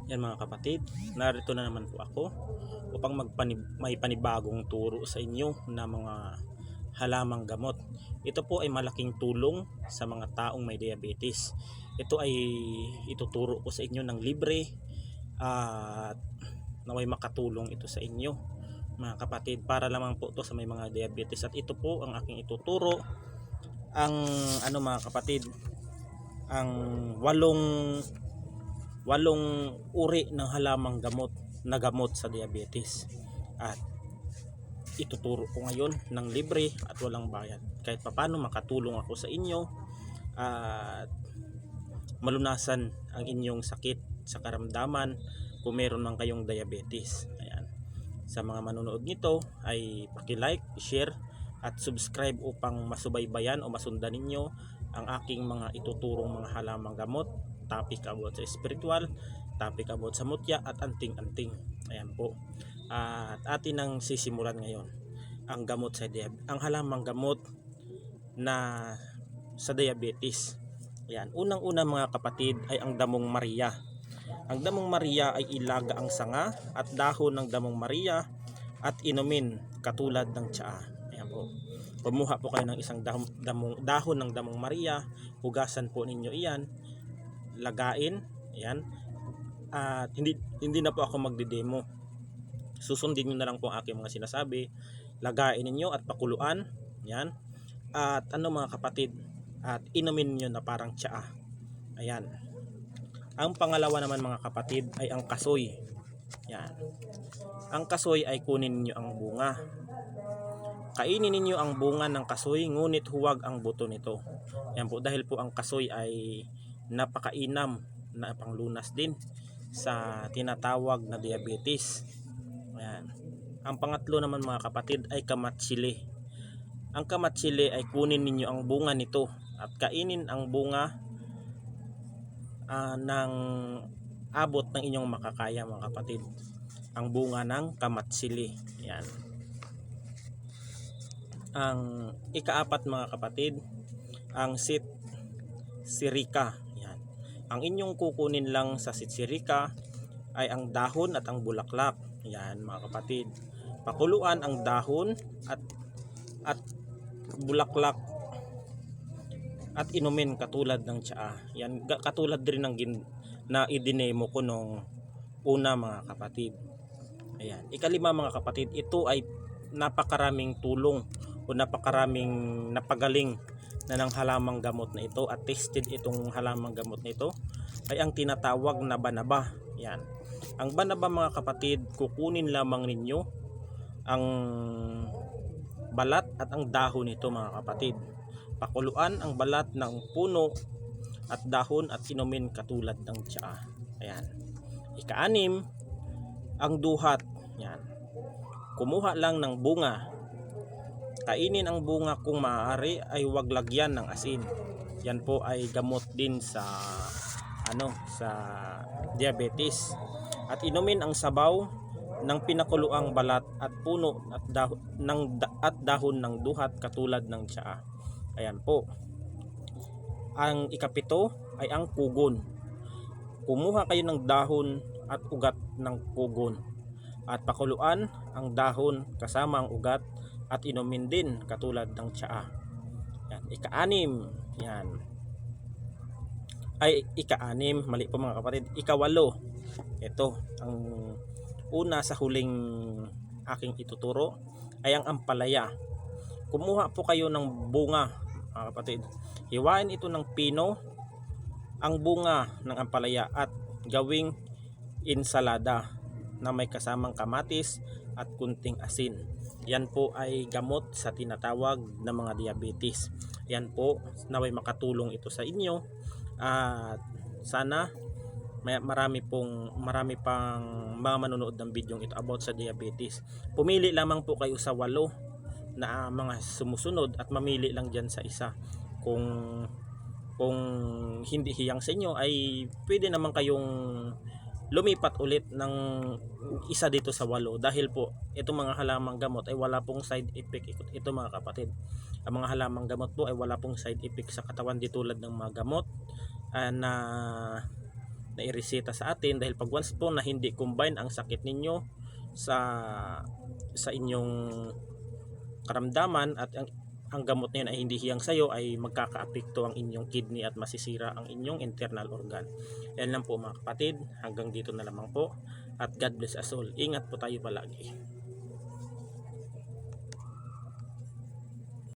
Yan mga kapatid, narito na naman po ako upang may panibagong turo sa inyo na mga halamang gamot. Ito po ay malaking tulong sa mga taong may diabetes. Ito ay ituturo ko sa inyo ng libre at naway makatulong ito sa inyo mga kapatid, para lamang po ito sa may mga diabetes. At ito po ang aking ituturo, ang mga kapatid, ang walong uri ng halamang gamot sa diabetes, at ituturo ko ngayon ng libre at walang bayad. Kahit papaano makatulong ako sa inyo at malunasan ang inyong sakit sa karamdaman kung meron man kayong diabetes. Ayan. Sa mga manonood nito ay paki-like, share at subscribe upang masubaybayan o masundan ninyo ang aking mga ituturong mga halamang gamot, topic about sa spiritual, topic about sa mutya at anting-anting. Ayan po. At atin ang sisimulan ngayon ang gamot ang halamang gamot na sa diabetes. Ayan. Unang-una mga kapatid ay ang damong Maria. Ang damong Maria ay ilaga ang sanga at dahon ng damong Maria at inumin katulad ng tsaa. Ayan po. Kumuha po kayo ng isang dahon ng damong Maria, hugasan po ninyo iyan, lagain, ayan. At hindi na po ako magde-demo. Susundin niyo na lang po ang aking mga sinasabi. Lagain ninyo at pakuluan, ayan. At mga kapatid, at inumin niyo na parang tsaa. Ayan. Ang pangalawa naman mga kapatid ay ang kasoy. Yan. Ang kasoy ay kunin niyo ang bunga. Kainin ninyo ang bunga ng kasoy, ngunit huwag ang buto nito. Yan po, dahil po ang kasoy ay napakainam na panglunas din sa tinatawag na diabetes. Ayan. Ang pangatlo naman mga kapatid ay kamatsili. Ang kamatsili ay kunin ninyo ang bunga nito at kainin ang bunga ng abot ng inyong makakaya mga kapatid. Ang bunga ng kamatsili. Yan. Ang ikaapat mga kapatid, ang sitsirika. Yan. Ang inyong kukunin lang sa sitsirika ay ang dahon at ang bulaklak. Yan mga kapatid. Pakuluan ang dahon at bulaklak at inumin katulad ng tsaa. Yan, katulad din ng na idinemo ko nung una mga kapatid. Ayan. Ikalima mga kapatid, ito ay napakaraming tulong o napakaraming napagaling na ng halamang gamot na ito, at tested itong halamang gamot na ito ay ang tinatawag na banaba. Yan. Ang banaba mga kapatid, kukunin lamang ninyo ang balat at ang dahon nito mga kapatid. Pakuluan ang balat ng puno at dahon at inumin katulad ng tsaa. Ayan. Ika-anim, ang duhat. Yan. Kumuha lang ng bunga. Kainin ang bunga kung maaari, ay huwag lagyan ng asin. Yan po ay gamot din sa sa diabetes. At inumin ang sabaw ng pinakuluang balat at puno at dahon ng duhat katulad ng tsaa. Ayan po. Ang ikapito ay ang kugon. Kumuha kayo ng dahon at ugat ng kugon at pakuluan ang dahon kasama ang ugat at inumin din katulad ng tsaa. Yan. Ika-anim. Yan. Ay, ika-anim. Mali po mga kapatid. Ikawalo. Ito. Ang una sa huling aking ituturo ay ang ampalaya. Kumuha po kayo ng bunga mga kapatid. Hiwain ito ng pino ang bunga ng ampalaya at gawing insalada na may kasamang kamatis at kunting asin. Yan po ay gamot sa tinatawag na mga diabetes. Yan po, naway makatulong ito sa inyo at sana marami pang mga manonood ng video ito about sa diabetes. Pumili lamang po kayo sa 8 na mga sumusunod at mamili lang dyan sa isa. Kung hindi hiyang sa inyo ay pwede naman kayong lumipat ulit ng isa dito sa 8, dahil po itong mga halamang gamot ay wala pong side effect. Ito mga kapatid, ang mga halamang gamot po ay wala pong side effect sa katawan, di tulad ng mga gamot na na ireseta sa atin, dahil pag once po na hindi combine ang sakit ninyo sa inyong karamdaman at ang gamot na yun ay hindi hiyang sayo, ay magkakaapekto ang inyong kidney at masisira ang inyong internal organ. Yan lang po mga kapatid, hanggang dito na lamang po, at God bless us all. Ingat po tayo palagi.